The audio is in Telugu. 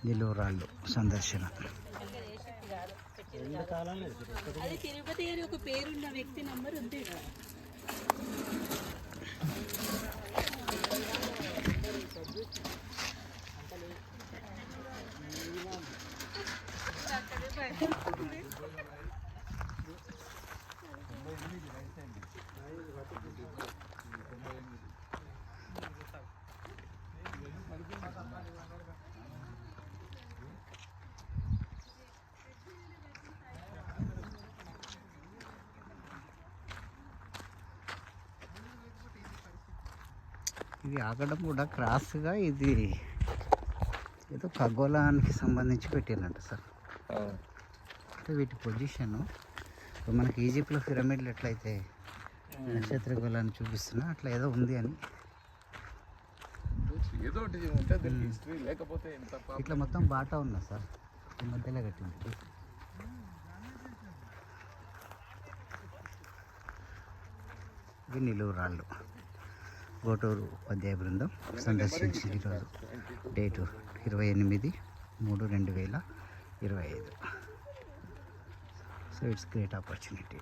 నిలువురాళ్ళు సందర్శన. అది తిరుపతి అని ఒక పేరున్న వ్యక్తి నంబర్ ఉంది. ఇది ఆగడం కూడా క్రాస్గా ఇది ఏదో ఖగోళానికి సంబంధించి పెట్టిందంట సార్. అంటే వీటి పొజిషను మనకి ఈజిప్ట్లో పిరమిడ్లు ఎట్లయితే నక్షత్ర గోళాన్ని చూపిస్తున్నా అట్లా ఏదో ఉంది అని. ఇట్లా మొత్తం బాటా ఉన్నా సార్, ఈ మధ్యలో కట్టింది. ఇవి నిలువురాళ్ళు. గోటూరు ఉపాధ్యాయ బృందం సందర్శించి ఈరోజు date 28/3/2025. So it's great opportunity.